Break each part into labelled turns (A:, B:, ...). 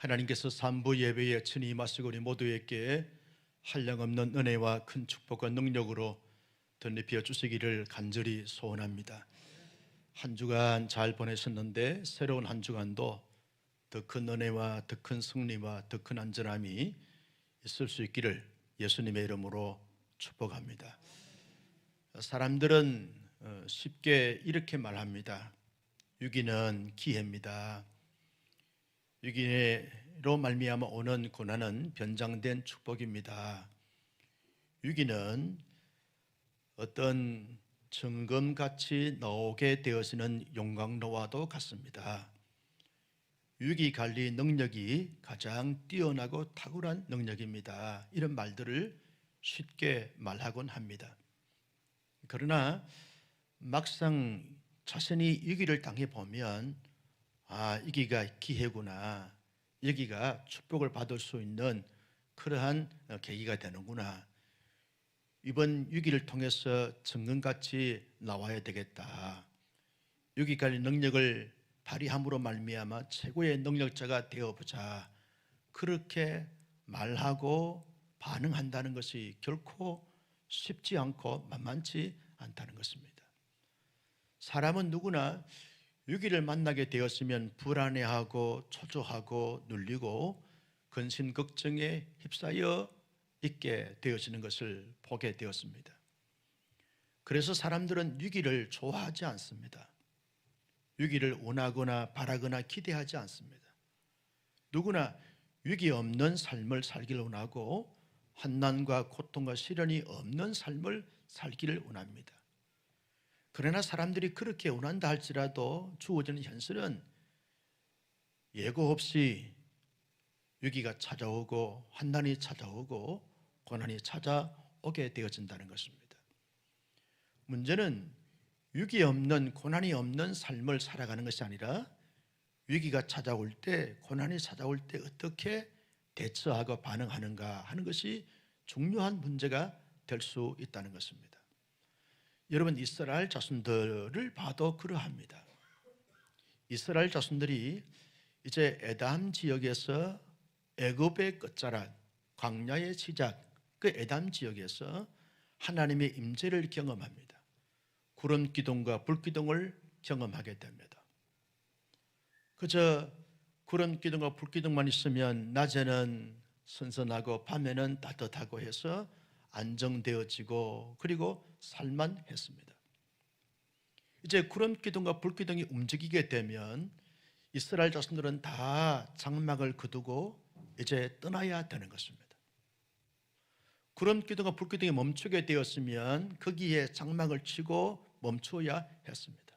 A: 하나님께서 삼부 예배에 친히 임하시고 우리 모두에게 한량없는 은혜와 큰 축복과 능력으로 덧입혀 주시기를 간절히 소원합니다. 한 주간 잘 보내셨는데 새로운 한 주간도 더 큰 은혜와 더 큰 승리와 더 큰 안전함이 있을 수 있기를 예수님의 이름으로 축복합니다. 사람들은 쉽게 이렇게 말합니다. 유기는 기회입니다. 유기로 말미암아 오는 고난은 변장된 축복입니다. 유기는 어떤 정금같이 나오게 되어지는 용광로와도 같습니다. 위기관리 능력이 가장 뛰어나고 탁월한 능력입니다. 이런 말들을 쉽게 말하곤 합니다. 그러나 막상 자신이 위기를 당해보면 위기가 기회구나, 여기가 축복을 받을 수 있는 그러한 계기가 되는구나, 이번 위기를 통해서 정금같이 나와야 되겠다, 위기관리 능력을 발휘함으로 말미암아 최고의 능력자가 되어보자, 그렇게 말하고 반응한다는 것이 결코 쉽지 않고 만만치 않다는 것입니다. 사람은 누구나 위기를 만나게 되었으면 불안해하고 초조하고 눌리고 근심 걱정에 휩싸여 있게 되어지는 것을 보게 되었습니다. 그래서 사람들은 위기를 좋아하지 않습니다. 위기를 원하거나 바라거나 기대하지 않습니다. 누구나 위기 없는 삶을 살기를 원하고 환난과 고통과 시련이 없는 삶을 살기를 원합니다. 그러나 사람들이 그렇게 원한다 할지라도 주어지는 현실은 예고 없이 위기가 찾아오고 환난이 찾아오고 고난이 찾아오게 되어진다는 것입니다. 문제는 위기 없는, 고난이 없는 삶을 살아가는 것이 아니라 위기가 찾아올 때, 고난이 찾아올 때 어떻게 대처하고 반응하는가 하는 것이 중요한 문제가 될 수 있다는 것입니다. 여러분, 이스라엘 자손들을 봐도 그러합니다. 이스라엘 자손들이 이제 에담 지역에서 애굽의 끝자락, 광야의 시작, 그 에담 지역에서 하나님의 임재를 경험합니다. 구름 기둥과 불 기둥을 경험하게 됩니다. 그저 구름 기둥과 불 기둥만 있으면 낮에는 선선하고 밤에는 따뜻하고 해서 안정되어지고 그리고 살만했습니다. 이제 구름 기둥과 불 기둥이 움직이게 되면 이스라엘 자손들은 다 장막을 거두고 이제 떠나야 되는 것입니다. 구름 기둥과 불 기둥이 멈추게 되었으면 거기에 장막을 치고 멈춰야 했습니다.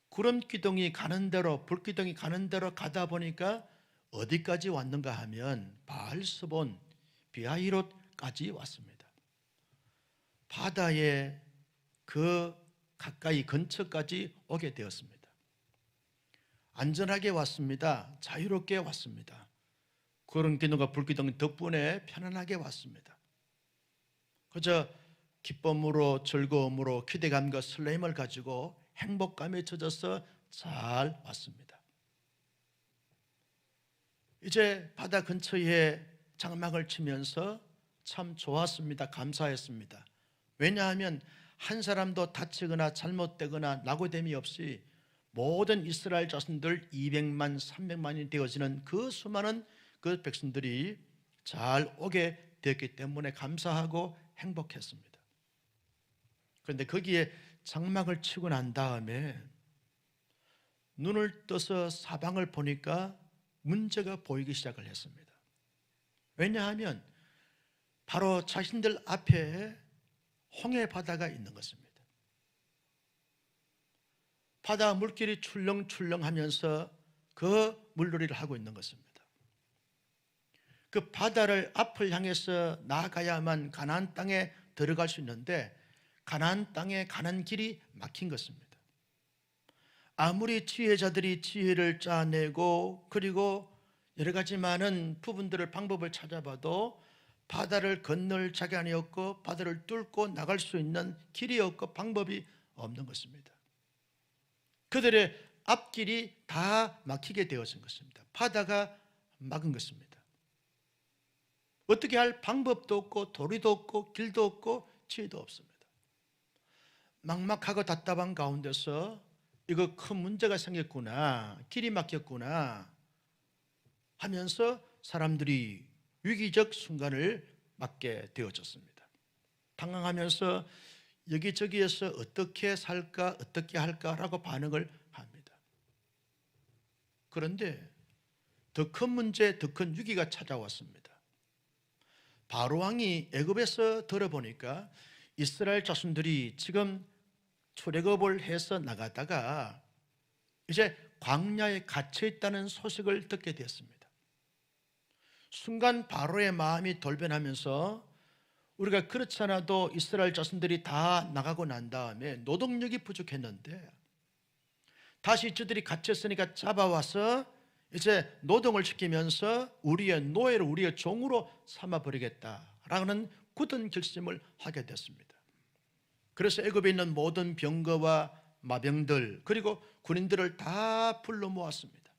A: 구름 기둥이 가는 대로, 불 기둥이 가는 대로 가다 보니까 어디까지 왔는가 하면 바알스본, 비하히롯까지 왔습니다. 바다의 그 가까이 근처까지 오게 되었습니다. 안전하게 왔습니다. 자유롭게 왔습니다. 구름 기둥과 불 기둥 덕분에 편안하게 왔습니다. 그저 기쁨으로, 즐거움으로, 기대감과 설렘을 가지고 행복감에 젖어서 잘 왔습니다. 이제 바다 근처에 장막을 치면서 참 좋았습니다. 감사했습니다. 왜냐하면 한 사람도 다치거나 잘못되거나 낙오됨이 없이 모든 이스라엘 자손들 200만, 300만이 되어지는 그 수많은 그 백성들이 잘 오게 되었기 때문에 감사하고 행복했습니다. 그런데 거기에 장막을 치고 난 다음에 눈을 떠서 사방을 보니까 문제가 보이기 시작을 했습니다. 왜냐하면 바로 자신들 앞에 홍해 바다가 있는 것입니다. 바다 물길이 출렁출렁하면서 그 물놀이를 하고 있는 것입니다. 그 바다를 앞을 향해서 나아가야만 가나안 땅에 들어갈 수 있는데 가나안 땅에 가는 길이 막힌 것입니다. 아무리 지혜자들이 지혜를 짜내고 그리고 여러 가지 많은 부분들을 방법을 찾아봐도 바다를 건널 자간이 없고 바다를 뚫고 나갈 수 있는 길이 없고 방법이 없는 것입니다. 그들의 앞길이 다 막히게 되어진 것입니다. 바다가 막은 것입니다. 어떻게 할 방법도 없고 도리도 없고 길도 없고 지혜도 없습니다. 막막하고 답답한 가운데서 이거 큰 문제가 생겼구나, 길이 막혔구나 하면서 사람들이 위기적 순간을 맞게 되어졌습니다. 당황하면서 여기저기에서 어떻게 살까 어떻게 할까라고 반응을 합니다. 그런데 더 큰 문제, 더 큰 위기가 찾아왔습니다. 바로 왕이 애굽에서 들어보니까 이스라엘 자손들이 지금 출애굽을 해서 나가다가 이제 광야에 갇혀 있다는 소식을 듣게 되었습니다. 순간 바로의 마음이 돌변하면서 우리가 그렇지 않아도 이스라엘 자손들이 다 나가고 난 다음에 노동력이 부족했는데 다시 저들이 갇혔으니까 잡아와서 이제 노동을 시키면서 우리의 노예를 우리의 종으로 삼아버리겠다라는 굳은 결심을 하게 됐습니다. 그래서 애굽에 있는 모든 병거와 마병들 그리고 군인들을 다 불러 모았습니다.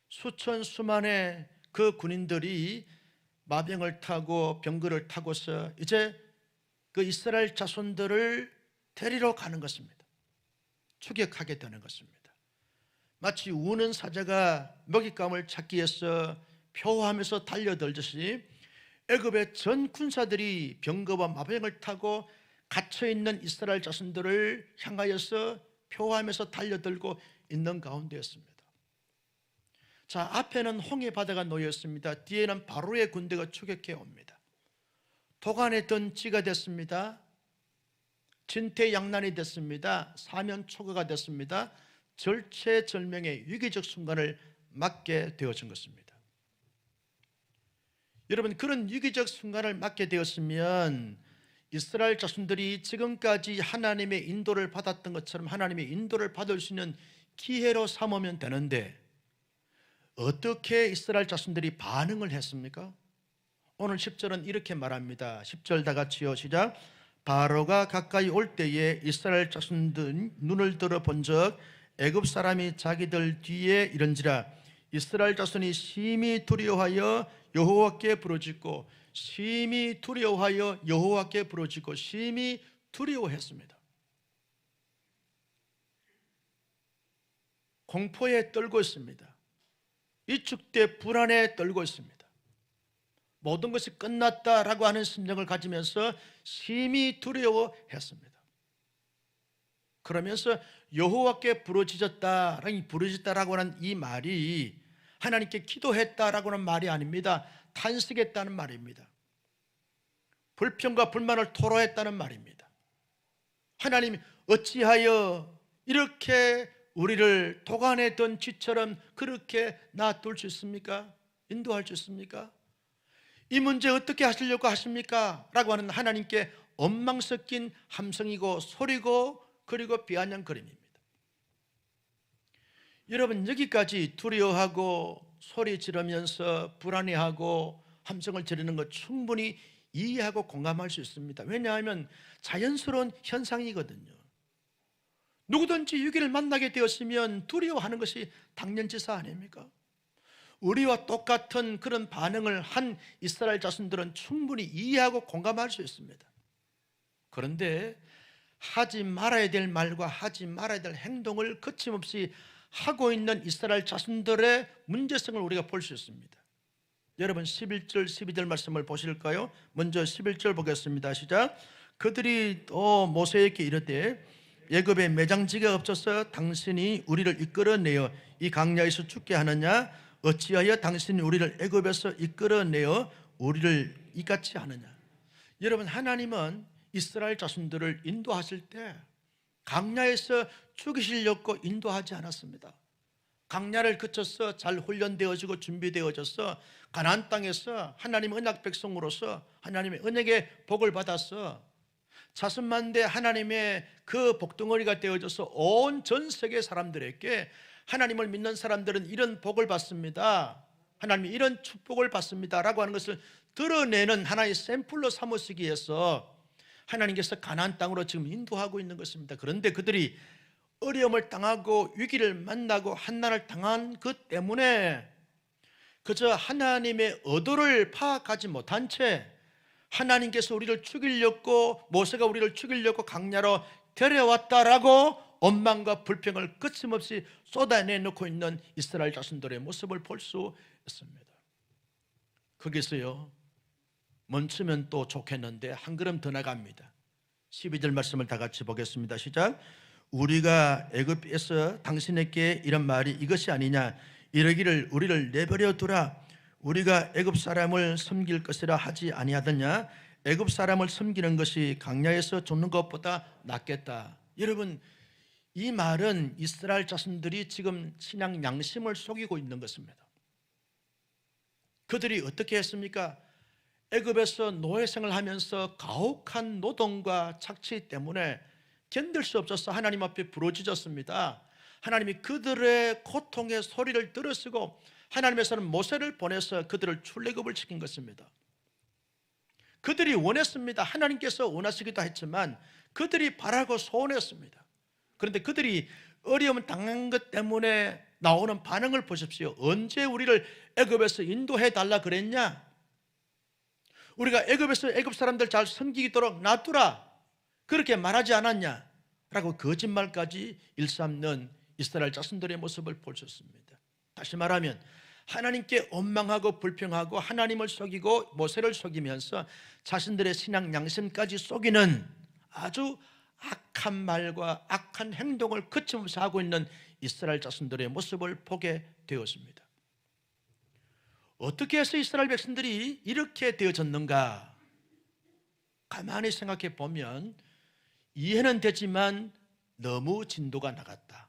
A: 수천 수만의 그 군인들이 마병을 타고 병거를 타고서 이제 그 이스라엘 자손들을 데리러 가는 것입니다. 추격하게 되는 것입니다. 마치 우는 사자가 먹잇감을 찾기 위해서 표하면서 달려들듯이 애굽의 전 군사들이 병거와 마병을 타고 갇혀있는 이스라엘 자손들을 향하여서 표하면서 달려들고 있는 가운데였습니다. 자, 앞에는 홍해 바다가 놓였습니다. 뒤에는 바로의 군대가 추격해 옵니다. 도간에 찌가 됐습니다. 진퇴양난이 됐습니다. 사면초가가 됐습니다. 절체절명의 위기적 순간을 맞게 되어진 것입니다. 여러분, 그런 위기적 순간을 맞게 되었으면 이스라엘 자손들이 지금까지 하나님의 인도를 받았던 것처럼 하나님의 인도를 받을 수 있는 기회로 삼으면 되는데 어떻게 이스라엘 자손들이 반응을 했습니까? 오늘 10절은 이렇게 말합니다. 10절 다 같이요, 시작. 바로가 가까이 올 때에 이스라엘 자손들 눈을 들어 본적 애굽 사람이 자기들 뒤에 이른지라. 이스라엘 자손이 심히 두려워하여 여호와께 부르짖고 심히 두려워하여 여호와께 부르짖고 심히 두려워했습니다. 공포에 떨고 있습니다. 위축돼 불안에 떨고 있습니다. 모든 것이 끝났다라고 하는 심정을 가지면서 심히 두려워했습니다. 그러면서 여호와께 부르짖었다라고 하는 이 말이 하나님께 기도했다라고 하는 말이 아닙니다. 탄식했다는 말입니다. 불평과 불만을 토로했다는 말입니다. 하나님, 어찌하여 이렇게 우리를 도간에 든 쥐처럼 그렇게 놔둘 수 있습니까? 인도할 수 있습니까? 이 문제 어떻게 하시려고 하십니까? 라고 하는 하나님께 원망 섞인 함성이고 소리고 그리고 비아냥거림입니다. 여러분, 여기까지 두려워하고 소리 지르면서 불안해하고 함성을 지르는 것 충분히 이해하고 공감할 수 있습니다. 왜냐하면 자연스러운 현상이거든요. 누구든지 위기를 만나게 되었으면 두려워하는 것이 당연지사 아닙니까? 우리와 똑같은 그런 반응을 한 이스라엘 자손들은 충분히 이해하고 공감할 수 있습니다. 그런데 하지 말아야 될 말과 하지 말아야 될 행동을 거침없이 하고 있는 이스라엘 자손들의 문제성을 우리가 볼 수 있습니다. 여러분, 11절 12절 말씀을 보실까요? 먼저 11절 보겠습니다. 시작. 그들이 또 모세에게 이르되 애굽에 매장지가 없어서 당신이 우리를 이끌어내어 이 광야에서 죽게 하느냐? 어찌하여 당신이 우리를 애굽에서 이끌어내어 우리를 이같이 하느냐? 여러분, 하나님은 이스라엘 자손들을 인도하실 때 광야에서 죽이시려고 인도하지 않았습니다. 광야를 거쳐서 잘 훈련되어지고 준비되어져서 가나안 땅에서 하나님의 언약 백성으로서 하나님의 언약의 복을 받아서 자손만대 하나님의 그 복덩어리가 되어져서 온 전 세계 사람들에게 하나님을 믿는 사람들은 이런 복을 받습니다, 하나님이 이런 축복을 받습니다 라고 하는 것을 드러내는 하나의 샘플로 삼으시기 위해서 하나님께서 가나안 땅으로 지금 인도하고 있는 것입니다. 그런데 그들이 어려움을 당하고 위기를 만나고 한난을 당한 것 때문에 그저 하나님의 의도를 파악하지 못한 채 하나님께서 우리를 죽이려고, 모세가 우리를 죽이려고 광야로 데려왔다라고 원망과 불평을 끝임없이 쏟아내놓고 있는 이스라엘 자손들의 모습을 볼 수 있습니다. 거기서요, 멈추면 또 좋겠는데 한 걸음 더 나갑니다. 12절 말씀을 다 같이 보겠습니다. 시작. 우리가 애굽에서 당신에게 이런 말이 이것이 아니냐, 이러기를 우리를 내버려 두라, 우리가 애굽 사람을 섬길 것이라 하지 아니하더냐, 애굽 사람을 섬기는 것이 광야에서 죽는 것보다 낫겠다. 여러분, 이 말은 이스라엘 자손들이 지금 신앙 양심을 속이고 있는 것입니다. 그들이 어떻게 했습니까? 애굽에서 노예생을 하면서 가혹한 노동과 착취 때문에 견딜 수 없어서 하나님 앞에 부르짖었습니다. 하나님이 그들의 고통의 소리를 들으시고 하나님께서는 모세를 보내서 그들을 출애굽을 시킨 것입니다. 그들이 원했습니다. 하나님께서 원하시기도 했지만 그들이 바라고 소원했습니다. 그런데 그들이 어려움 당한 것 때문에 나오는 반응을 보십시오. 언제 우리를 애굽에서 인도해 달라 그랬냐? 우리가 애굽에서 애굽 사람들 잘 섬기도록 놔두라, 그렇게 말하지 않았냐? 라고 거짓말까지 일삼는 이스라엘 자손들의 모습을 볼 수 있습니다. 다시 말하면 하나님께 원망하고 불평하고 하나님을 속이고 모세를 속이면서 자신들의 신앙 양심까지 속이는 아주 악한 말과 악한 행동을 거침없이 하고 있는 이스라엘 자손들의 모습을 보게 되었습니다. 어떻게 해서 이스라엘 백성들이 이렇게 되어졌는가? 가만히 생각해 보면 이해는 되지만 너무 진도가 나갔다.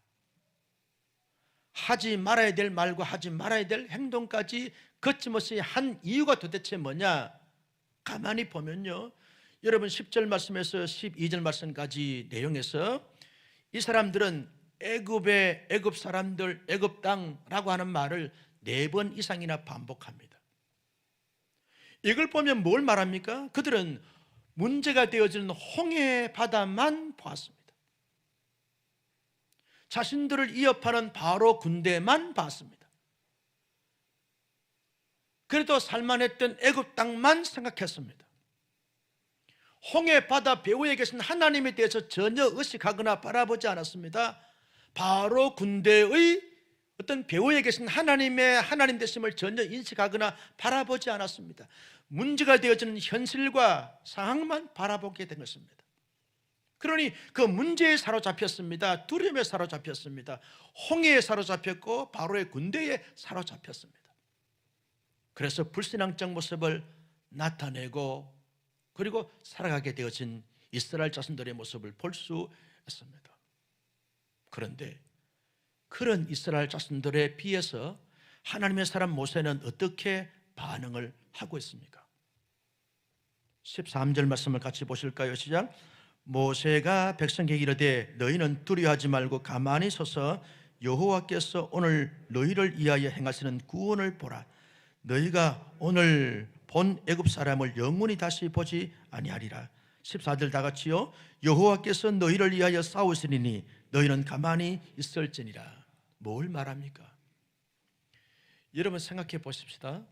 A: 하지 말아야 될 말과 하지 말아야 될 행동까지 거침없이 한 이유가 도대체 뭐냐? 가만히 보면요, 여러분 10절 말씀에서 12절 말씀까지 내용에서 이 사람들은 애굽의 애굽 사람들, 애굽 땅라고 하는 말을 4번 이상이나 반복합니다. 이걸 보면 뭘 말합니까? 그들은 문제가 되어지는 홍해 바다만 보았습니다. 자신들을 위협하는 바로 군대만 봤습니다. 그래도 살만했던 애굽 땅만 생각했습니다. 홍해 바다 배후에 계신 하나님에 대해서 전혀 의식하거나 바라보지 않았습니다. 바로 군대의 어떤 배후에 계신 하나님의 하나님 되심을 전혀 인식하거나 바라보지 않았습니다. 문제가 되어지는 현실과 상황만 바라보게 된 것입니다. 그러니 그 문제에 사로잡혔습니다. 두려움에 사로잡혔습니다. 홍해에 사로잡혔고 바로의 군대에 사로잡혔습니다. 그래서 불신앙적 모습을 나타내고 그리고 살아가게 되어진 이스라엘 자손들의 모습을 볼 수 있습니다. 그런데 그런 이스라엘 자손들에 비해서 하나님의 사람 모세는 어떻게 반응을 하고 있습니까? 13절 말씀을 같이 보실까요? 시작. 모세가 백성에게 이르되 너희는 두려워하지 말고 가만히 서서 여호와께서 오늘 너희를 위하여 행하시는 구원을 보라. 너희가 오늘 본 애굽 사람을 영원히 다시 보지 아니하리라. 14절 다 같이요. 여호와께서 너희를 위하여 싸우시리니 너희는 가만히 있을지니라. 뭘 말합니까? 여러분 생각해 보십시다.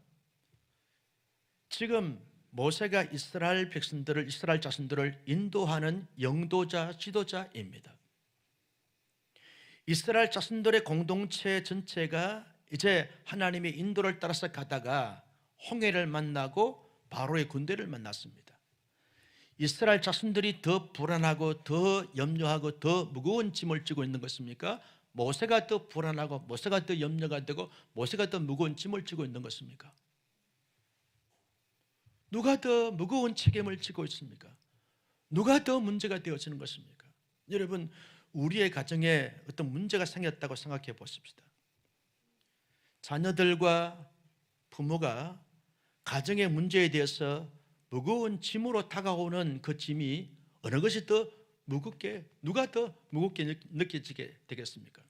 A: 지금 모세가 이스라엘 백성들을, 이스라엘 자손들을 인도하는 영도자, 지도자입니다. 이스라엘 자손들의 공동체 전체가 이제 하나님의 인도를 따라서 가다가 홍해를 만나고 바로의 군대를 만났습니다. 이스라엘 자손들이 더 불안하고 더 염려하고 더 무거운 짐을 지고 있는 것입니까? 모세가 더 불안하고 모세가 더 염려가 되고 모세가 더 무거운 짐을 지고 있는 것입니까? 누가 더 무거운 책임을 지고 있습니까? 누가 더 문제가 되어지는 것입니까? 여러분, 우리의 가정에 어떤 문제가 생겼다고 생각해 보십시다. 자녀들과 부모가 가정의 문제에 대해서 무거운 짐으로 다가오는 그 짐이 어느 것이 더 무겁게, 누가 더 무겁게 느껴지게 되겠습니까?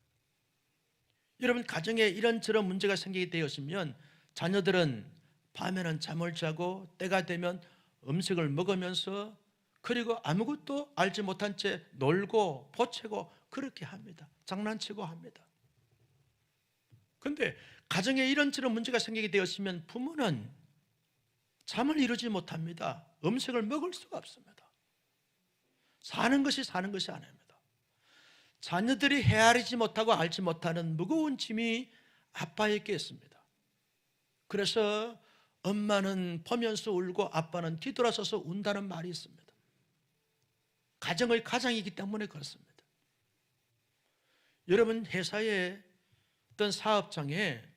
A: 여러분, 가정에 이런저런 문제가 생기게 되었으면 자녀들은 밤에는 잠을 자고 때가 되면 음식을 먹으면서 그리고 아무것도 알지 못한 채 놀고 보채고 그렇게 합니다. 장난치고 합니다. 그런데 가정에 이런저런 문제가 생기게 되었으면 부모는 잠을 이루지 못합니다. 음식을 먹을 수가 없습니다. 사는 것이 아닙니다. 자녀들이 헤아리지 못하고 알지 못하는 무거운 짐이 아빠에게 있습니다. 그래서 엄마는 보면서 울고 아빠는 뒤돌아서서 운다는 말이 있습니다. 가정의 가장이기 때문에 그렇습니다. 여러분, 회사에 어떤 사업장에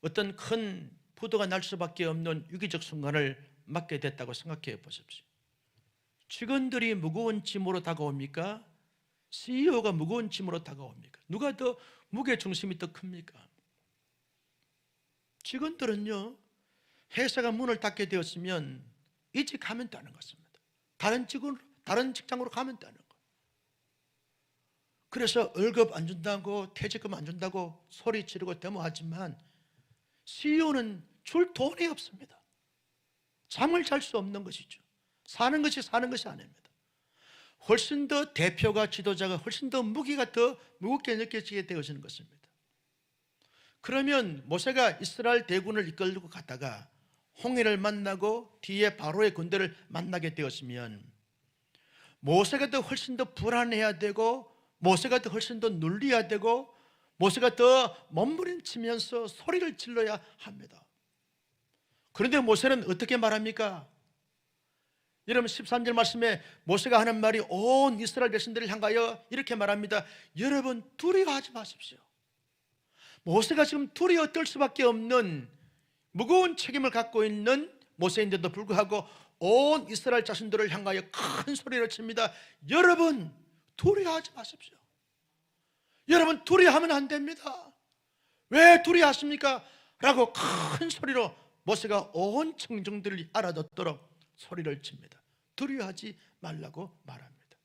A: 어떤 큰 부도가 날 수밖에 없는 위기적 순간을 맞게 됐다고 생각해 보십시오. 직원들이 무거운 짐으로 다가옵니까? CEO가 무거운 짐으로 다가옵니까? 누가 더 무게 중심이 더 큽니까? 직원들은요, 회사가 문을 닫게 되었으면 이직하면 되는 것입니다. 다른 직장으로 가면 되는 거예요. 그래서 월급 안 준다고, 퇴직금 안 준다고 소리 지르고 데모하지만 CEO는 줄 돈이 없습니다. 잠을 잘 수 없는 것이죠. 사는 것이 아닙니다. 훨씬 더 대표가, 지도자가 훨씬 더 무게가 더 무겁게 느껴지게 되어지는 것입니다. 그러면 모세가 이스라엘 대군을 이끌고 갔다가 홍해를 만나고 뒤에 바로의 군대를 만나게 되었으면 모세가 더 훨씬 더 불안해야 되고, 모세가 더 훨씬 더 눌려야 되고, 모세가 더 몸부림치면서 소리를 질러야 합니다. 그런데 모세는 어떻게 말합니까? 여러분, 13절 말씀에 모세가 하는 말이 온 이스라엘 백성들을 향하여 이렇게 말합니다. 여러분, 두려워하지 마십시오. 모세가 지금 두려워 떨 수밖에 없는 무거운 책임을 갖고 있는 모세인데도 불구하고 온 이스라엘 자손들을 향하여 큰 소리를 칩니다. 여러분, 두려워하지 마십시오. 여러분, 두려워하면 안 됩니다. 왜 두려워하십니까? 라고 큰 소리로 모세가 온 청중들이 알아듣도록 소리를 칩니다. 두려워하지 말라고 말합니다.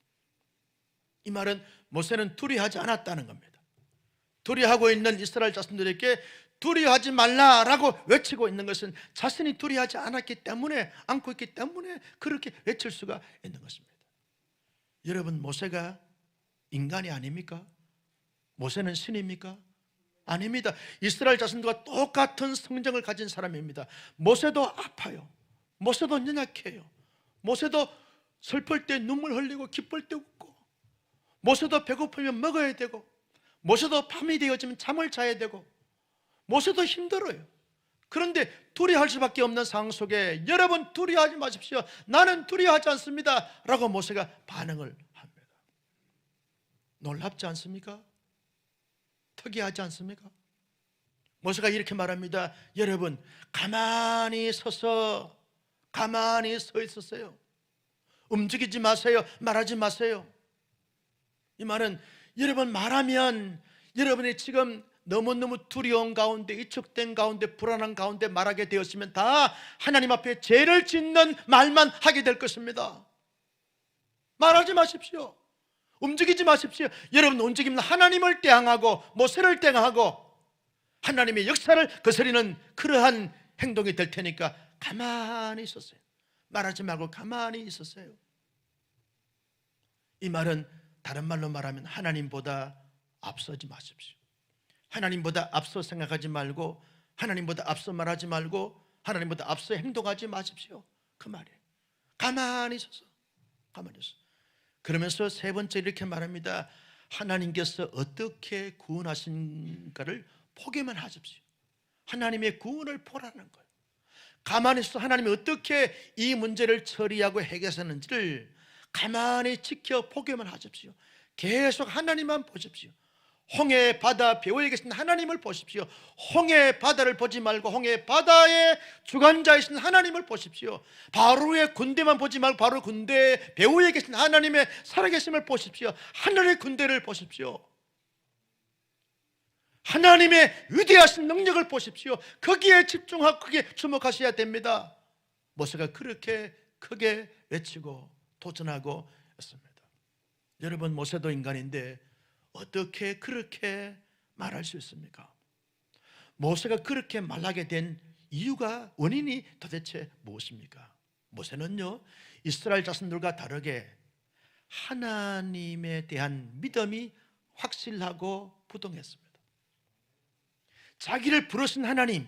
A: 이 말은 모세는 두려워하지 않았다는 겁니다. 두려워하고 있는 이스라엘 자손들에게 두려워하지 말라라고 외치고 있는 것은 자신이 두려워하지 않고 있기 때문에 그렇게 외칠 수가 있는 것입니다. 여러분, 모세가 인간이 아닙니까? 모세는 신입니까? 아닙니다. 이스라엘 자손들과 똑같은 성정을 가진 사람입니다. 모세도 아파요. 모세도 연약해요. 모세도 슬플 때 눈물 흘리고 기쁠 때 웃고, 모세도 배고프면 먹어야 되고, 모세도 밤이 되어지면 잠을 자야 되고, 모세도 힘들어요. 그런데 두려워할 수밖에 없는 상황 속에 여러분, 두려워하지 마십시오. 나는 두려워하지 않습니다 라고 모세가 반응을 합니다. 놀랍지 않습니까? 특이하지 않습니까? 모세가 이렇게 말합니다. 여러분, 가만히 서 있었어요. 움직이지 마세요. 말하지 마세요. 이 말은 여러분, 말하면 여러분이 지금 너무너무 두려운 가운데, 위축된 가운데, 불안한 가운데 말하게 되었으면 다 하나님 앞에 죄를 짓는 말만 하게 될 것입니다. 말하지 마십시오. 움직이지 마십시오. 여러분, 움직이면 하나님을 대항하고 모세를 대항하고 하나님의 역사를 거스리는 그러한 행동이 될 테니까 가만히 있었어요. 말하지 말고 가만히 있었어요. 이 말은 다른 말로 말하면 하나님보다 앞서지 마십시오. 하나님보다 앞서 생각하지 말고, 하나님보다 앞서 말하지 말고, 하나님보다 앞서 행동하지 마십시오. 그 말이에요. 가만히 있어서. 그러면서 세 번째 이렇게 말합니다. 하나님께서 어떻게 구원하신가를 보기만 하십시오. 하나님의 구원을 보라는 거예요. 가만히 있어서 하나님이 어떻게 이 문제를 처리하고 해결하는지를 가만히 지켜보기만 하십시오. 계속 하나님만 보십시오. 홍해 바다 배후에 계신 하나님을 보십시오. 홍해 바다를 보지 말고 홍해 바다의 주관자이신 하나님을 보십시오. 바로의 군대만 보지 말고 바로 군대 배후에 계신 하나님의 살아계심을 보십시오. 하늘의 군대를 보십시오. 하나님의 위대하신 능력을 보십시오. 거기에 집중하고 거기에 주목하셔야 됩니다. 모세가 그렇게 크게 외치고 도전하고 있습니다. 여러분, 모세도 인간인데 어떻게 그렇게 말할 수 있습니까? 모세가 그렇게 말하게 된 이유가, 원인이 도대체 무엇입니까? 모세는요, 이스라엘 자손들과 다르게 하나님에 대한 믿음이 확실하고 부동했습니다. 자기를 부르신 하나님,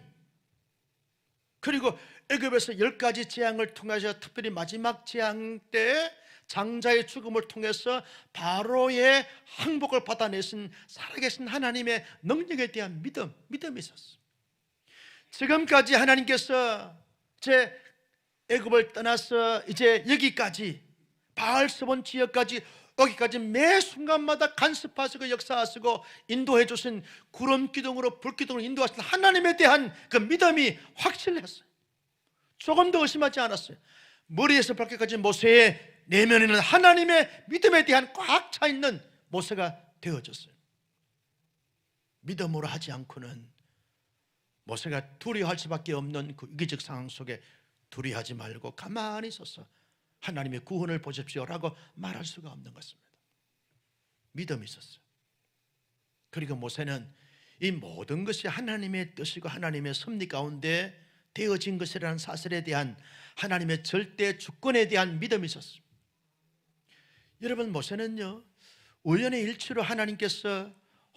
A: 그리고 애굽에서 10가지 재앙을 통해서 특별히 마지막 재앙 때 장자의 죽음을 통해서 바로의 항복을 받아내신 살아계신 하나님의 능력에 대한 믿음이 있었어요. 지금까지 하나님께서 제 애굽을 떠나서 이제 여기까지 바알스본 지역까지 여기까지 매 순간마다 간섭하시고 역사하시고 인도해 주신 구름 기둥으로 불 기둥으로 인도하신 하나님에 대한 그 믿음이 확실했어요. 조금 더 의심하지 않았어요. 머리에서 발끝까지 모세의 내면에는 하나님의 믿음에 대한 꽉 차 있는 모세가 되어졌어요. 믿음으로 하지 않고는 모세가 두려워할 수밖에 없는 그 위기적 상황 속에 두려워하지 말고 가만히 있어서 하나님의 구원을 보십시오라고 말할 수가 없는 것입니다. 믿음이 있었어요. 그리고 모세는 이 모든 것이 하나님의 뜻이고 하나님의 섭리 가운데 되어진 것이라는 사실에 대한 하나님의 절대 주권에 대한 믿음이 있었어요. 여러분, 모세는요 우연의 일치로 하나님께서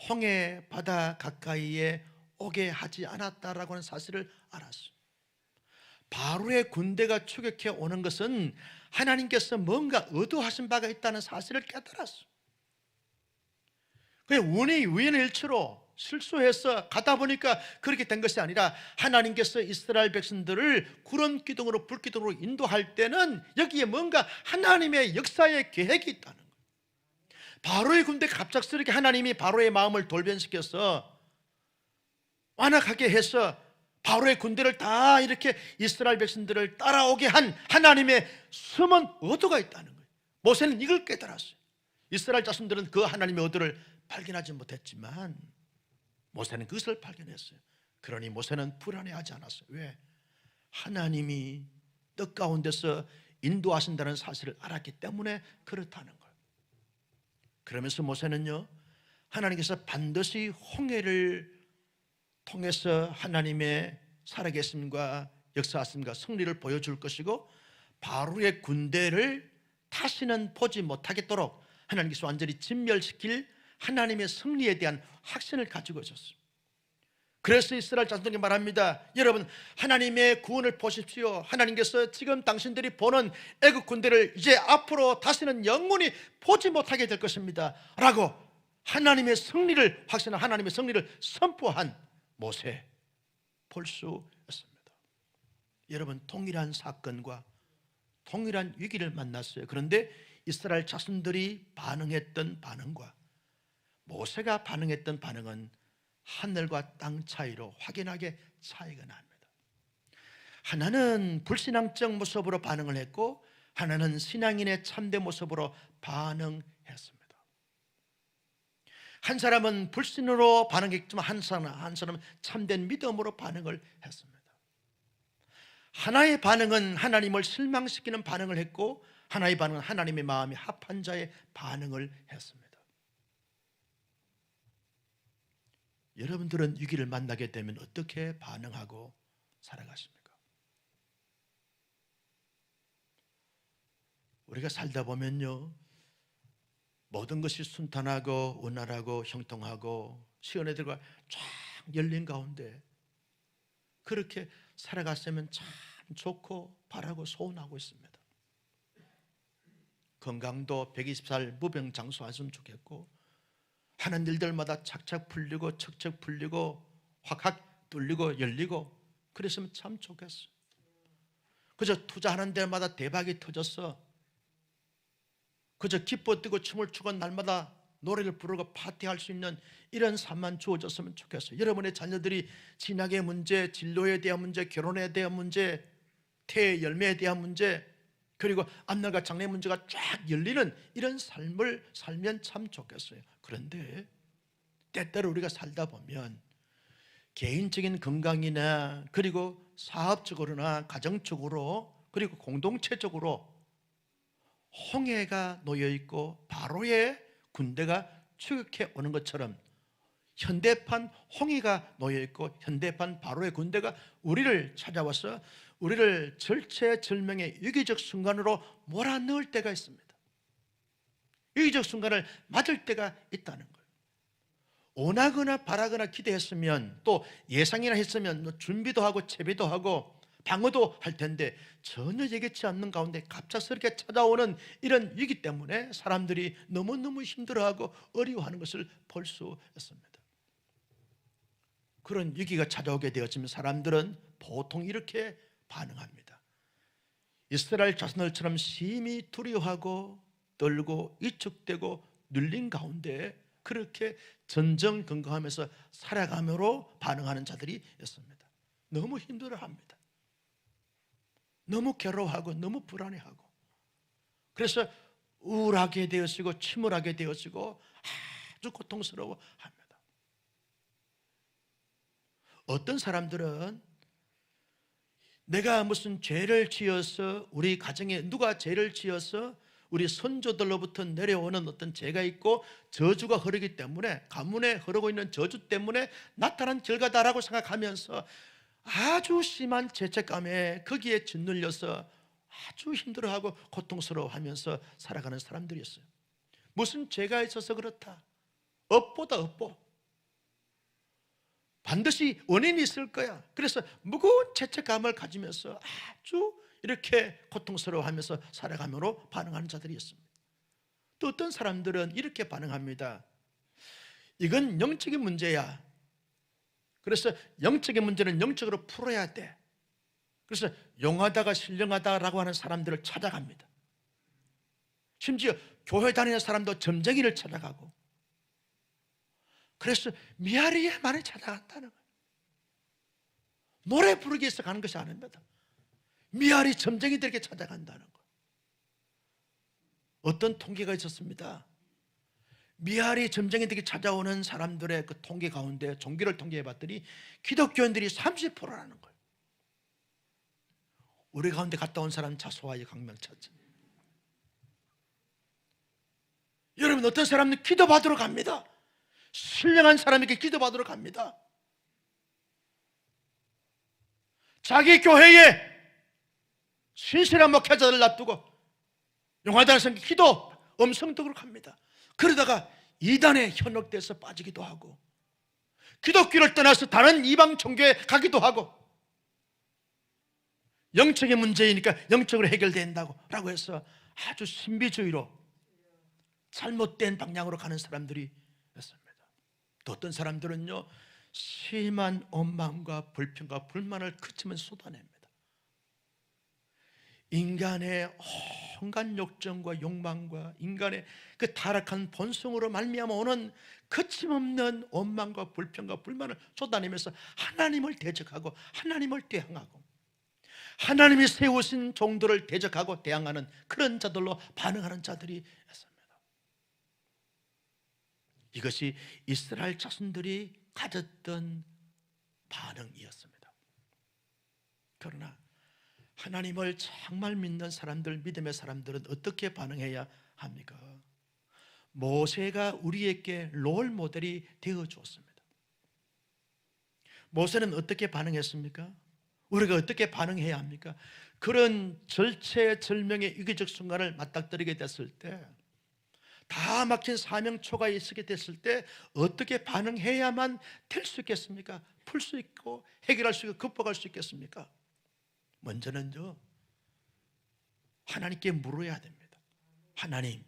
A: 홍해 바다 가까이에 오게 하지 않았다라고 하는 사실을 알았어요. 바로의 군대가 추격해 오는 것은 하나님께서 뭔가 의도하신 바가 있다는 사실을 깨달았어요. 그냥 우연의 일치로 실수해서 가다 보니까 그렇게 된 것이 아니라 하나님께서 이스라엘 백성들을 구름 기둥으로 불 기둥으로 인도할 때는 여기에 뭔가 하나님의 역사의 계획이 있다는 거예요. 바로의 군대가 갑작스럽게 하나님이 바로의 마음을 돌변시켜서 완악하게 해서 바로의 군대를 다 이렇게 이스라엘 백성들을 따라오게 한 하나님의 숨은 의도가 있다는 거예요. 모세는 이걸 깨달았어요. 이스라엘 자손들은 그 하나님의 의도를 발견하지 못했지만 모세는 그것을 발견했어요. 그러니 모세는 불안해하지 않았어요. 왜? 하나님이 뜻 가운데서 인도하신다는 사실을 알았기 때문에 그렇다는 거예요. 그러면서 모세는요 하나님께서 반드시 홍해를 통해서 하나님의 살아계심과 역사하심과 승리를 보여줄 것이고 바로의 군대를 다시는 보지 못하겠도록 하나님께서 완전히 진멸시킬 하나님의 승리에 대한 확신을 가지고 있었어요. 그래서 이스라엘 자손들에게 말합니다. 여러분, 하나님의 구원을 보십시오. 하나님께서 지금 당신들이 보는 애국 군대를 이제 앞으로 다시는 영원히 보지 못하게 될 것입니다 라고 하나님의 승리를 확신한 하나님의 승리를 선포한 모세 볼 수 있습니다. 여러분, 동일한 사건과 동일한 위기를 만났어요. 그런데 이스라엘 자손들이 반응했던 반응과 모세가 반응했던 반응은 하늘과 땅 차이로 확연하게 차이가 납니다. 하나는 불신앙적 모습으로 반응을 했고 하나는 신앙인의 참된 모습으로 반응했습니다. 한 사람은 불신으로 반응했지만 한 사람은 참된 믿음으로 반응을 했습니다. 하나의 반응은 하나님을 실망시키는 반응을 했고 하나의 반응은 하나님의 마음이 합한 자의 반응을 했습니다. 여러분들은 위기를 만나게 되면 어떻게 반응하고 살아가십니까? 우리가 살다 보면요 모든 것이 순탄하고 원활하고 형통하고 시원해들과 쫙 열린 가운데 그렇게 살아갔으면 참 좋고 바라고 소원하고 있습니다. 건강도 120살 무병장수하셨으면 좋겠고 하는 일들마다 착착 풀리고 척척 풀리고 확확 뚫리고 열리고 그랬으면 참 좋겠어요. 그저 투자하는 데마다 대박이 터졌어. 그저 기뻐 뛰고 춤을 추고 날마다 노래를 부르고 파티할 수 있는 이런 삶만 주어졌으면 좋겠어요. 여러분의 자녀들이 진학의 문제, 진로에 대한 문제, 결혼에 대한 문제, 태의 열매에 대한 문제, 그리고 앞날과 장래 문제가 쫙 열리는 이런 삶을 살면 참 좋겠어요. 그런데 때때로 우리가 살다 보면 개인적인 건강이나 그리고 사업적으로나 가정적으로 그리고 공동체적으로 홍해가 놓여있고 바로의 군대가 추격해 오는 것처럼 현대판 홍해가 놓여있고 현대판 바로의 군대가 우리를 찾아와서 우리를 절체절명의 위기적 순간으로 몰아넣을 때가 있습니다. 위기적 순간을 맞을 때가 있다는 거예요. 원하거나 바라거나 기대했으면 또 예상이나 했으면 준비도 하고 채비도 하고 방어도 할 텐데 전혀 예기치 않는 가운데 갑작스럽게 찾아오는 이런 위기 때문에 사람들이 너무너무 힘들어하고 어려워하는 것을 볼 수 있습니다. 그런 위기가 찾아오게 되어지면 사람들은 보통 이렇게 반응합니다. 이스라엘 자손들처럼 심히 두려워하고 떨고 위축되고 눌린 가운데 그렇게 전전긍긍하면서 살아가므로 반응하는 자들이 있습니다. 너무 힘들어합니다. 너무 괴로워하고 너무 불안해하고 그래서 우울하게 되어지고 침울하게 되어지고 아주 고통스러워합니다. 어떤 사람들은 내가 무슨 죄를 지어서 우리 가정에 누가 죄를 지어서 우리 선조들로부터 내려오는 어떤 죄가 있고 저주가 흐르기 때문에 가문에 흐르고 있는 저주 때문에 나타난 결과다라고 생각하면서 아주 심한 죄책감에 거기에 짓눌려서 아주 힘들어하고 고통스러워하면서 살아가는 사람들이 있어요. 무슨 죄가 있어서 그렇다. 업보다 업보. 반드시 원인이 있을 거야. 그래서 무거운 죄책감을 가지면서 아주 이렇게 고통스러워하면서 살아가므로 반응하는 자들이 있습니다. 또 어떤 사람들은 이렇게 반응합니다. 이건 영적인 문제야. 그래서 영적인 문제는 영적으로 풀어야 돼. 그래서 용하다가 신령하다라고 하는 사람들을 찾아갑니다. 심지어 교회 다니는 사람도 점쟁이를 찾아가고 그래서 미아리에만을 찾아간다는 거예요. 노래 부르기 위해서 가는 것이 아닙니다. 미아리 점쟁이들에게 찾아간다는 거예요. 어떤 통계가 있었습니다. 미아리 점쟁이들에게 찾아오는 사람들의 그 통계 가운데 종교를 통계해 봤더니 기독교인들이 30%라는 거예요. 우리 가운데 갔다 온 사람 자소하여 강명찬. 여러분 어떤 사람은 기도받으러 갑니다. 신령한 사람에게 기도받으러 갑니다. 자기 교회에 신실한 목회자를 놔두고 용하다는 사람이 기도 음성적으로 갑니다. 그러다가 이단에 현혹돼서 빠지기도 하고 기독교를 떠나서 다른 이방 종교에 가기도 하고 영적인 문제이니까 영적으로 해결된다고 라고 해서 아주 신비주의로 잘못된 방향으로 가는 사람들이 있습니다. 또 어떤 사람들은요 심한 원망과 불평과 불만을 그치면서 쏟아냅니다. 인간의 온갖 욕정과 욕망과 인간의 그 타락한 본성으로 말미암아 오는 거침없는 원망과 불평과 불만을 쏟아내면서 하나님을 대적하고 하나님을 대항하고 하나님이 세우신 종들을 대적하고 대항하는 그런 자들로 반응하는 자들이 있습니다. 이것이 이스라엘 자손들이 가졌던 반응이었습니다. 그러나 하나님을 정말 믿는 사람들, 믿음의 사람들은 어떻게 반응해야 합니까? 모세가 우리에게 롤 모델이 되어 주었습니다. 모세는 어떻게 반응했습니까? 우리가 어떻게 반응해야 합니까? 그런 절체절명의 위기적 순간을 맞닥뜨리게 됐을 때, 다 막힌 사명초가 있게 됐을 때 어떻게 반응해야만 될 수 있겠습니까? 풀 수 있고 해결할 수 있고 극복할 수 있겠습니까? 먼저는요 하나님께 물어야 됩니다. 하나님,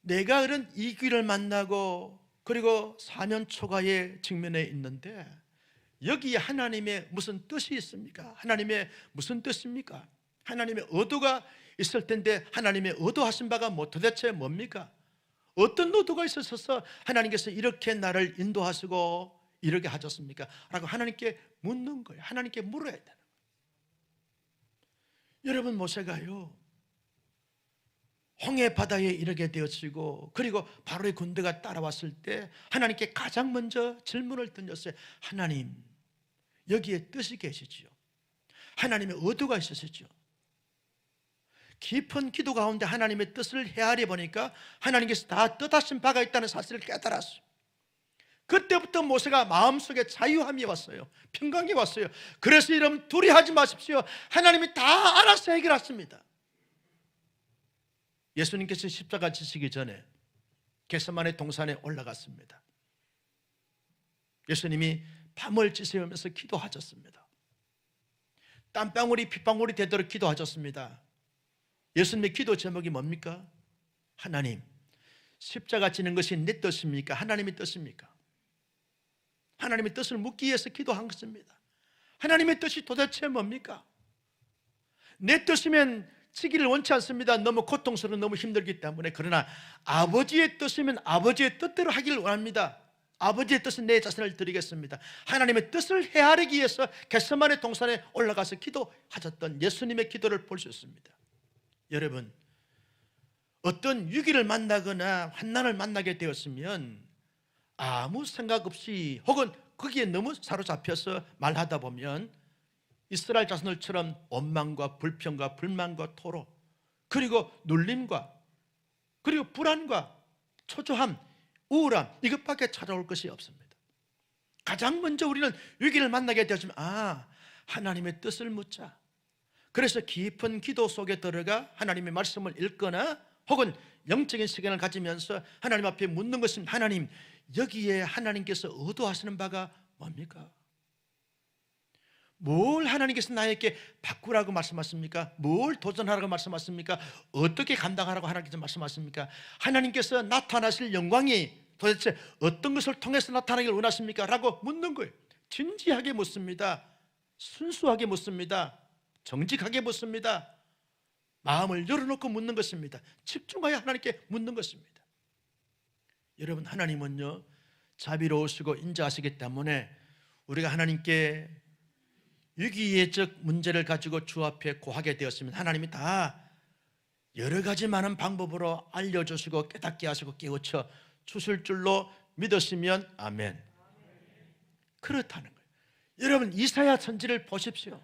A: 내가 그런 위기를 만나고 그리고 사면초가에 직면해 있는데 여기에 하나님의 무슨 뜻이 있습니까? 하나님의 무슨 뜻입니까? 하나님의 의도가 있을 텐데 하나님의 의도하신 바가 도대체 뭡니까? 어떤 의도가 있어서 하나님께서 이렇게 나를 인도하시고 이렇게 하셨습니까? 라고 하나님께 묻는 거예요. 하나님께 물어야 되는 거예요. 여러분 모세가요 홍해 바다에 이르게 되었고 그리고 바로의 군대가 따라왔을 때 하나님께 가장 먼저 질문을 던졌어요. 하나님, 여기에 뜻이 계시지요? 하나님의 의도가 있으시죠? 깊은 기도 가운데 하나님의 뜻을 헤아려 보니까 하나님께서 다 뜻하신 바가 있다는 사실을 깨달았어요. 그때부터 모세가 마음속에 자유함이 왔어요. 평강이 왔어요. 그래서 여러분 두려워하지 마십시오. 하나님이 다 알아서 해결하십니다. 예수님께서 십자가 지시기 전에 겟세마네 동산에 올라갔습니다. 예수님이 밤을 지새우면서 기도하셨습니다. 땀방울이 핏방울이 되도록 기도하셨습니다. 예수님의 기도 제목이 뭡니까? 하나님, 십자가 지는 것이 내 뜻입니까? 하나님의 뜻입니까? 하나님의 뜻을 묻기 위해서 기도한 것입니다. 하나님의 뜻이 도대체 뭡니까? 내 뜻이면 지기를 원치 않습니다. 너무 고통스러워 너무 힘들기 때문에. 그러나 아버지의 뜻이면 아버지의 뜻대로 하기를 원합니다. 아버지의 뜻은 내 자신을 드리겠습니다. 하나님의 뜻을 헤아리기 위해서 겟세마네 동산에 올라가서 기도하셨던 예수님의 기도를 볼 수 있습니다. 여러분, 어떤 위기를 만나거나 환난을 만나게 되었으면 아무 생각 없이 혹은 거기에 너무 사로잡혀서 말하다 보면 이스라엘 자손들처럼 원망과 불평과 불만과 토로, 그리고 눌림과, 그리고 불안과 초조함, 우울함, 이것밖에 찾아올 것이 없습니다. 가장 먼저 우리는 위기를 만나게 되었으면 하나님의 뜻을 묻자. 그래서 깊은 기도 속에 들어가 하나님의 말씀을 읽거나 혹은 영적인 시간을 가지면서 하나님 앞에 묻는 것은, 하나님, 여기에 하나님께서 의도하시는 바가 뭡니까? 뭘 하나님께서 나에게 바꾸라고 말씀하십니까? 뭘 도전하라고 말씀하십니까? 어떻게 감당하라고 하나님께서 말씀하십니까? 하나님께서 나타나실 영광이 도대체 어떤 것을 통해서 나타나기를 원하십니까? 라고 묻는 거예요. 진지하게 묻습니다. 순수하게 묻습니다. 정직하게 묻습니다. 마음을 열어놓고 묻는 것입니다. 집중하여 하나님께 묻는 것입니다. 여러분, 하나님은요 자비로우시고 인자하시기 때문에 우리가 하나님께 위기의적 문제를 가지고 주 앞에 고하게 되었으면 하나님이 다 여러 가지 많은 방법으로 알려주시고 깨닫게 하시고 깨우쳐 주실 줄로 믿으시면 아멘. 그렇다는 거예요. 여러분, 이사야 선지를 보십시오.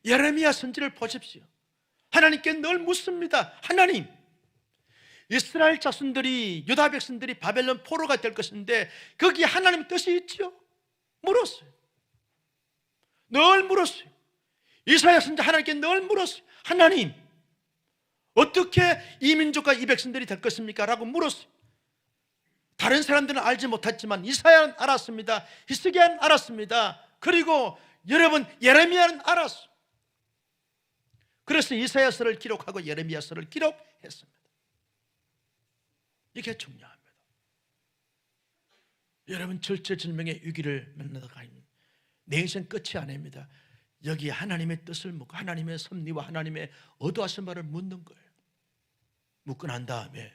A: 예레미야 선지를 보십시오. 하나님께 늘 묻습니다. 하나님, 이스라엘 자손들이, 유다 백성들이 바벨론 포로가 될 것인데 거기에 하나님 뜻이 있지요? 물었어요. 늘 물었어요. 이사야 선지 하나님께 늘 물었어요. 하나님, 어떻게 이 민족과 이 백성들이 될 것입니까? 라고 물었어요. 다른 사람들은 알지 못했지만 이사야는 알았습니다. 히스기야는 알았습니다. 그리고 여러분, 예레미야는 알았어요. 그래서 이사야서를 기록하고 예레미야서를 기록했습니다. 이게 중요합니다. 여러분, 절체절명의 위기를 만나다가 내 인생 끝이 아닙니다. 여기 하나님의 뜻을 묻고 하나님의 섭리와 하나님의 의도하신 바를 묻는 거예요. 묻고 난 다음에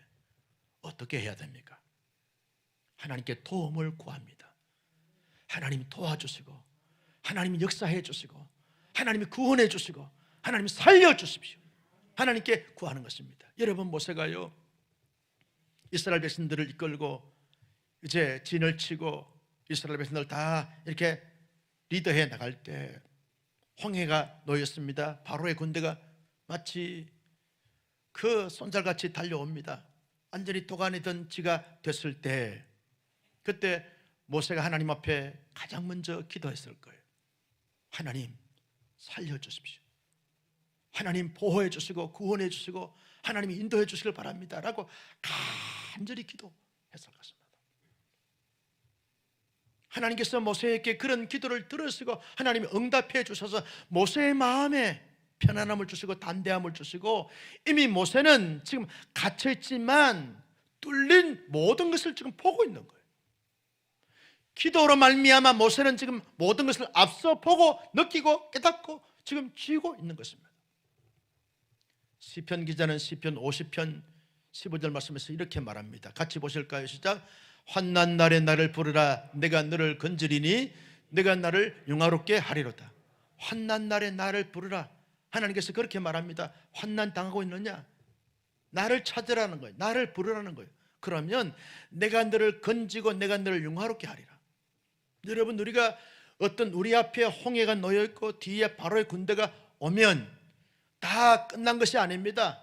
A: 어떻게 해야 됩니까? 하나님께 도움을 구합니다. 하나님이 도와주시고 하나님이 역사해 주시고 하나님이 구원해 주시고 하나님이 살려주십시오. 하나님께 구하는 것입니다. 여러분, 모세가요 이스라엘 백성들을 이끌고 이제 진을 치고 이스라엘 백성들 다 이렇게 리더해 나갈 때 홍해가 놓였습니다. 바로의 군대가 마치 그 손살같이 달려옵니다. 완전히 도가니던 지가 됐을 때, 그때 모세가 하나님 앞에 가장 먼저 기도했을 거예요. 하나님, 살려주십시오. 하나님, 보호해 주시고 구원해 주시고 하나님이 인도해 주시길 바랍니다 라고 간절히 기도했을 것입니다. 하나님께서 모세에게 그런 기도를 들으시고 하나님이 응답해 주셔서 모세의 마음에 편안함을 주시고 담대함을 주시고, 이미 모세는 지금 갇혀있지만 뚫린 모든 것을 지금 보고 있는 거예요. 기도로 말미암아 모세는 지금 모든 것을 앞서 보고 느끼고 깨닫고 지금 쥐고 있는 것입니다. 시편 기자는 시편 50편 15절 말씀에서 이렇게 말합니다. 같이 보실까요? 시작. 환난 날에 나를 부르라. 내가 너를 건지리니 내가 나를 영화롭게 하리로다. 환난 날에 나를 부르라. 하나님께서 그렇게 말합니다. 환난 당하고 있느냐? 나를 찾으라는 거예요. 나를 부르라는 거예요. 그러면 내가 너를 건지고 내가 너를 영화롭게 하리라. 여러분, 우리가 어떤 우리 앞에 홍해가 놓여 있고 뒤에 바로의 군대가 오면 다 끝난 것이 아닙니다.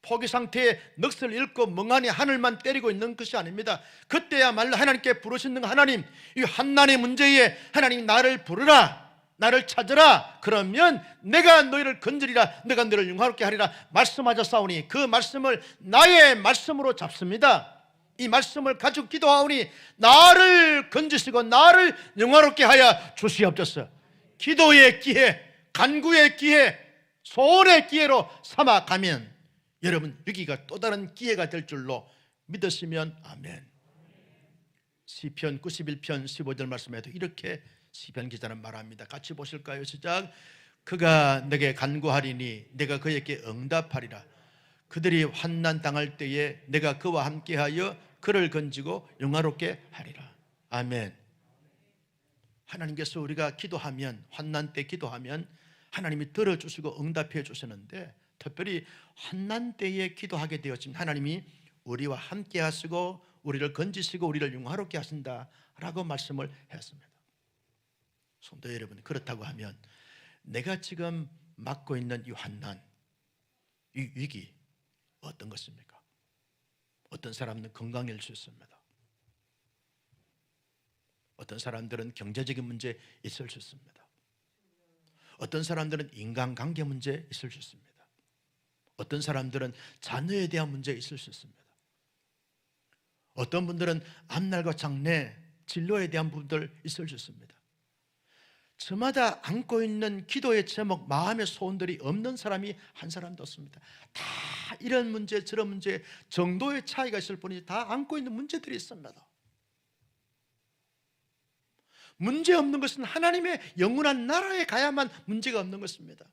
A: 포기 상태에 넋을 잃고 멍하니 하늘만 때리고 있는 것이 아닙니다. 그때야말로 하나님께 부르시는 하나님, 이 환난의 문제에 하나님 나를 부르라, 나를 찾으라. 그러면 내가 너희를 건지리라, 내가 너희를 영화롭게 하리라 말씀하셨사오니 그 말씀을 나의 말씀으로 잡습니다. 이 말씀을 가지고 기도하오니 나를 건지시고 나를 영화롭게 하여 주시옵소서. 기도의 기회, 간구의 기회, 소원의 기회로 삼아가면 여러분 여기가 또 다른 기회가 될 줄로 믿으시면 아멘. 시편 91편 15절 말씀에도 이렇게 시편 기자는 말합니다. 같이 보실까요? 시작. 그가 내게 간구하리니 내가 그에게 응답하리라. 그들이 환난 당할 때에 내가 그와 함께하여 그를 건지고 영화롭게 하리라. 아멘. 하나님께서 우리가 기도하면, 환난 때 기도하면 하나님이 들어주시고 응답해 주시는데, 특별히 환난 때에 기도하게 되었지만 하나님이 우리와 함께 하시고 우리를 건지시고 우리를 영화롭게 하신다라고 말씀을 했습니다. 성도 여러분, 그렇다고 하면 내가 지금 맡고 있는 이 환난, 이 위기 어떤 것입니까? 어떤 사람은 건강일 수 있습니다. 어떤 사람들은 경제적인 문제 있을 수 있습니다. 어떤 사람들은 인간관계 문제 있을 수 있습니다. 어떤 사람들은 자녀에 대한 문제 있을 수 있습니다. 어떤 분들은 앞날과 장래, 진로에 대한 부분들 있을 수 있습니다. 저마다 안고 있는 기도의 제목, 마음의 소원들이 없는 사람이 한 사람도 없습니다. 다 이런 문제 저런 문제 정도의 차이가 있을 뿐이지 다 안고 있는 문제들이 있습니다. 문제 없는 것은 하나님의 영원한 나라에 가야만 문제가 없는 것입니다.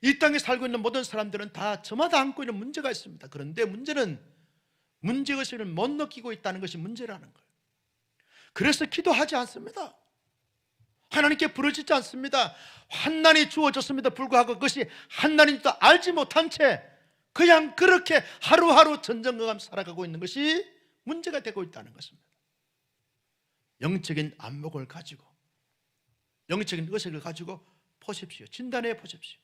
A: 이 땅에 살고 있는 모든 사람들은 다 저마다 안고 있는 문제가 있습니다. 그런데 문제는 문제의식을 못 느끼고 있다는 것이 문제라는 거예요. 그래서 기도하지 않습니다. 하나님께 부르짖지 않습니다. 환난이 주어졌음에도 불구하고 그것이 환난인지도 알지 못한 채 그냥 그렇게 하루하루 전전긍긍 살아가고 있는 것이 문제가 되고 있다는 것입니다. 영적인 안목을 가지고, 영적인 의식을 가지고 보십시오. 진단해 보십시오.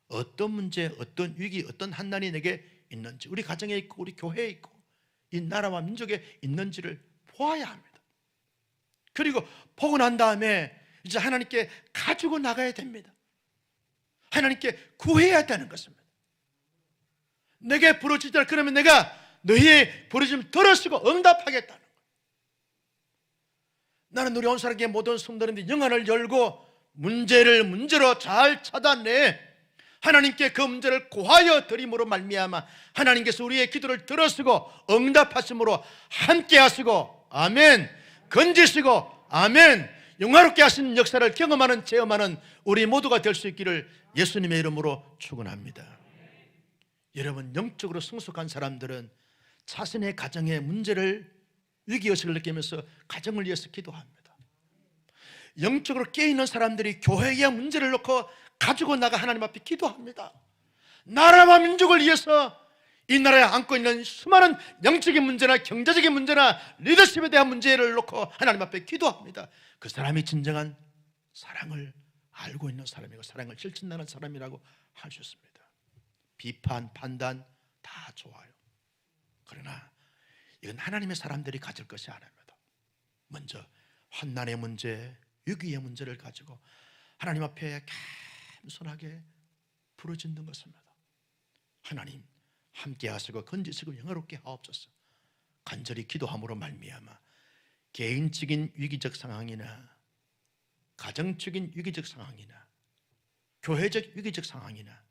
A: 어떤 문제, 어떤 위기, 어떤 환난이 내게 있는지, 우리 가정에 있고 우리 교회에 있고 이 나라와 민족에 있는지를 보아야 합니다. 그리고 보고 난 다음에 이제 하나님께 가지고 나가야 됩니다. 하나님께 구해야 되는 것입니다. 내게 부르짖으라 그러면 내가 너희의 부르짖음 들으시고 응답하겠다는 거예요. 나는 우리 온사람에게 모든 성도들인데 영안을 열고 문제를 문제로 잘 찾아내 하나님께 그 문제를 고하여 드림으로 말미암아 하나님께서 우리의 기도를 들으시고 응답하심으로 함께 하시고 아멘, 건지시고 아멘, 영화롭게 하시는 역사를 경험하는 체험하는 우리 모두가 될 수 있기를 예수님의 이름으로 축원합니다. 여러분, 영적으로 성숙한 사람들은 자신의 가정의 문제를, 위기의식을 느끼면서 가정을 위해서 기도합니다. 영적으로 깨어있는 사람들이 교회의 문제를 놓고 가지고 나가 하나님 앞에 기도합니다. 나라와 민족을 위해서 이 나라에 안고 있는 수많은 영적인 문제나 경제적인 문제나 리더십에 대한 문제를 놓고 하나님 앞에 기도합니다. 그 사람이 진정한 사랑을 알고 있는 사람이고 사랑을 실천하는 사람이라고 할 수 있습니다. 비판, 판단 다 좋아요. 그러나 이건 하나님의 사람들이 가질 것이 아닙니다. 먼저 환난의 문제, 위기의 문제를 가지고 하나님 앞에 겸손하게 부르짖는 것입니다. 하나님 함께 하시고 건지시고 영화롭게 하옵소서. 간절히 기도함으로 말미암아 개인적인 위기적 상황이나 가정적인 위기적 상황이나 교회적 위기적 상황이나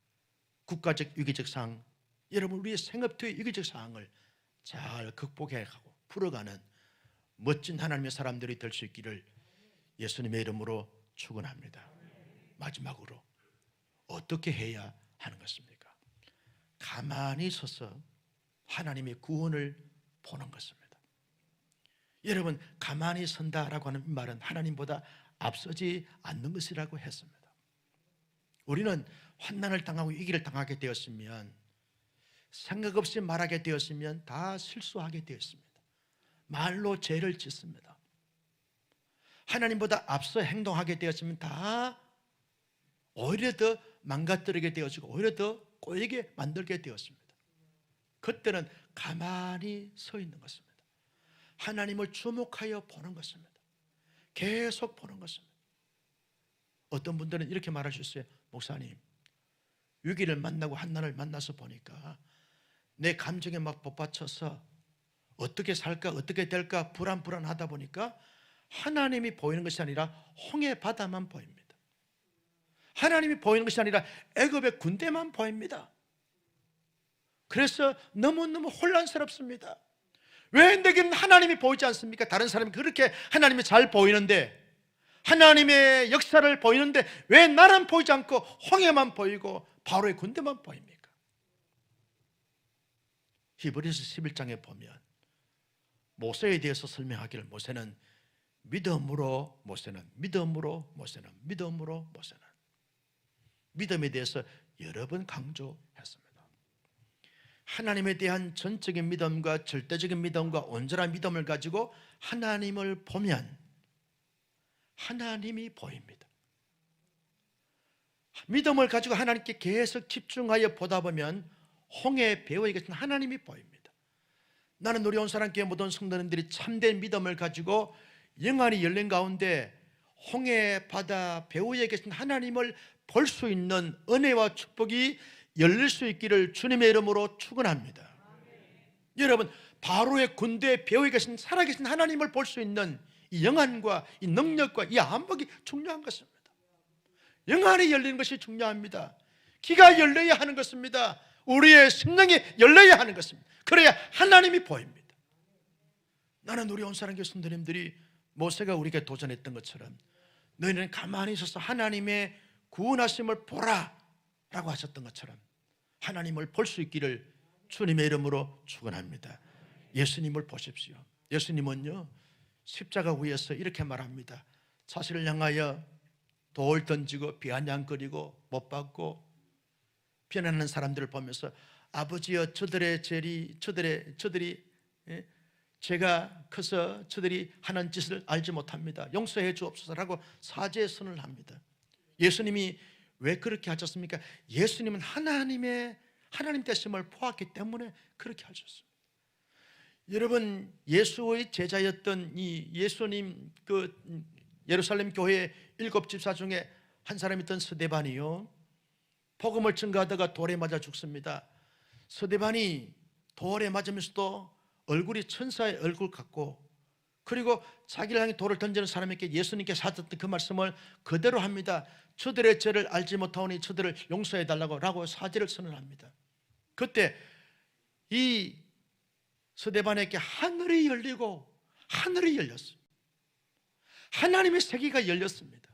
A: 국가적 위기적 상황, 여러분 우리의 생업토의 위기적 상황을 잘 극복해가고 풀어가는 멋진 하나님의 사람들이 될 수 있기를 예수님의 이름으로 축원합니다. 마지막으로 어떻게 해야 하는 것입니까? 가만히 서서 하나님의 구원을 보는 것입니다. 여러분, 가만히 선다라고 하는 말은 하나님보다 앞서지 않는 것이라고 했습니다. 우리는 환난을 당하고 위기를 당하게 되었으면, 생각 없이 말하게 되었으면 다 실수하게 되었습니다. 말로 죄를 짓습니다. 하나님보다 앞서 행동하게 되었으면 다 오히려 더 망가뜨리게 되어지고 오히려 더 꼬이게 만들게 되었습니다. 그때는 가만히 서 있는 것입니다. 하나님을 주목하여 보는 것입니다. 계속 보는 것입니다. 어떤 분들은 이렇게 말할 수 있어요. 목사님, 위기를 만나고 환난을 만나서 보니까 내 감정에 막 복받쳐서 어떻게 살까 어떻게 될까 불안하다 보니까 하나님이 보이는 것이 아니라 홍해 바다만 보입니다. 하나님이 보이는 것이 아니라 애굽의 군대만 보입니다. 그래서 너무너무 혼란스럽습니다. 왜 내게는 하나님이 보이지 않습니까? 다른 사람이 그렇게 하나님이 잘 보이는데, 하나님의 역사를 보이는데 왜 나는 보이지 않고 홍해만 보이고 바로의 군대만 보입니까? 히브리서 11장에 보면 모세에 대해서 설명하기를 모세는 믿음으로 믿음에 대해서 여러 번 강조했습니다. 하나님에 대한 전적인 믿음과 절대적인 믿음과 온전한 믿음을 가지고 하나님을 보면 하나님이 보입니다. 믿음을 가지고 하나님께 계속 집중하여 보다 보면 홍해 배후에 계신 하나님이 보입니다. 나는 우리 온사랑교회 모든 성도님들이 참된 믿음을 가지고 영안이 열린 가운데 홍해 바다 배후에 계신 하나님을 볼 수 있는 은혜와 축복이 열릴 수 있기를 주님의 이름으로 축원합니다. 여러분, 바로의 군대 배후에 계신 살아계신 하나님을 볼 수 있는 이 영안과 이 능력과 이 안목이 중요한 것입니다. 영안이 열리는 것이 중요합니다. 귀가 열려야 하는 것입니다. 우리의 심령이 열려야 하는 것입니다. 그래야 하나님이 보입니다. 나는 우리 온사랑교회 성도님들이 모세가 우리에게 도전했던 것처럼 너희는 가만히 있어서 하나님의 구원하심을 보라 라고 하셨던 것처럼 하나님을 볼 수 있기를 주님의 이름으로 축원합니다. 예수님을 보십시오. 예수님은요 십자가 위에서 이렇게 말합니다. 자신을 향하여 돌 던지고 비아냥거리고 못 받고 비난하는 사람들을 보면서 아버지여 저들이 제가 커서 저들이 하는 짓을 알지 못합니다. 용서해 주옵소서라고 사죄의 선을 합니다. 예수님이 왜 그렇게 하셨습니까? 예수님은 하나님 되심을 보았기 때문에 그렇게 하셨습니다. 여러분, 예수의 제자였던 이 예수님 예루살렘 교회의 7집사 중에 한 사람이 있던 스데반이요, 복음을 증거하다가 돌에 맞아 죽습니다. 스데반이 돌에 맞으면서도 얼굴이 천사의 얼굴 같고, 그리고 자기를 향해 돌을 던지는 사람에게 예수님께서 하셨던 그 말씀을 그대로 합니다. 저들의 죄를 알지 못하오니 저들을 용서해 달라고 라고 사죄를 선언합니다. 그때 이 스데반에게 하늘이 열리고 하늘이 열렸습니다. 하나님의 세계가 열렸습니다.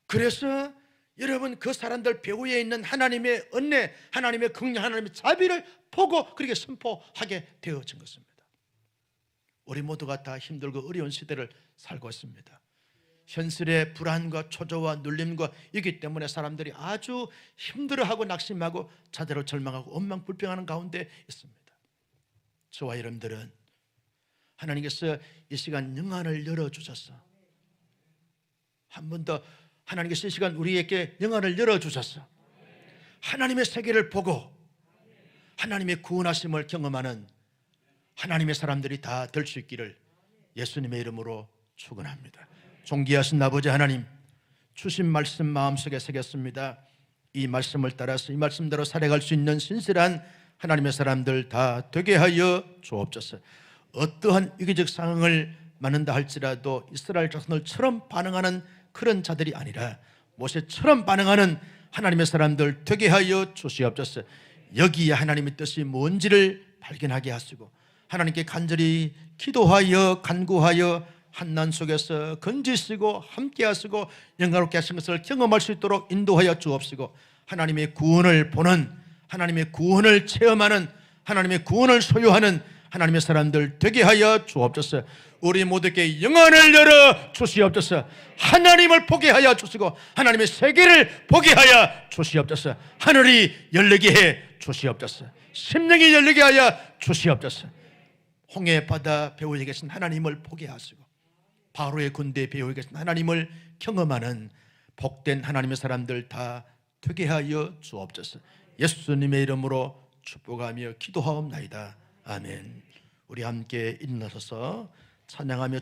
A: 그래서 여러분, 그 사람들 배후에 있는 하나님의 은혜, 하나님의 긍휼, 하나님의 자비를 보고 그렇게 선포하게 되어진 것입니다. 우리 모두가 다 힘들고 어려운 시대를 살고 있습니다. 현실의 불안과 초조와 눌림과 이기 때문에 사람들이 아주 힘들어하고 낙심하고 자대로 절망하고 원망불평하는 가운데 있습니다. 저와 여러분들은 하나님께서 이 시간 영안을 열어주셔서, 한 번 더 하나님께서 이 시간 우리에게 영안을 열어주셔서 하나님의 세계를 보고 하나님의 구원하심을 경험하는 하나님의 사람들이 다 될 수 있기를 예수님의 이름으로 축원합니다. 존귀하신 아버지 하나님, 주신 말씀 마음속에 새겼습니다. 이 말씀을 따라서 이 말씀대로 살아갈 수 있는 신실한 하나님의 사람들 다 되게 하여 주옵소서. 어떠한 위기적 상황을 맞는다 할지라도 이스라엘 자손들처럼 반응하는 그런 자들이 아니라 모세처럼 반응하는 하나님의 사람들 되게 하여 주시옵소서. 여기에 하나님의 뜻이 뭔지를 발견하게 하시고 하나님께 간절히 기도하여 간구하여 한난 속에서 건지시고 함께 하시고 영광롭게 하신 것을 경험할 수 있도록 인도하여 주옵시고, 하나님의 구원을 보는, 하나님의 구원을 체험하는, 하나님의 구원을 소유하는 하나님의 사람들 되게 하여 주옵소서. 우리 모두에게 영안을 열어 주시옵소서. 하나님을 보게 하여 주시고 하나님의 세계를 보게 하여 주시옵소서. 하늘이 열리게 해 주시옵소서. 심령이 열리게 하여 주시옵소서. 홍해 바다 배후에 계신 하나님을 보게 하시고 바로의 군대 배후에 계신 하나님을 경험하는 복된 하나님의 사람들 다 되게 하여 주옵소서. 예수님의 이름으로 축복하며 기도하옵나이다. 아멘. 우리 함께 일어나서서 찬양하며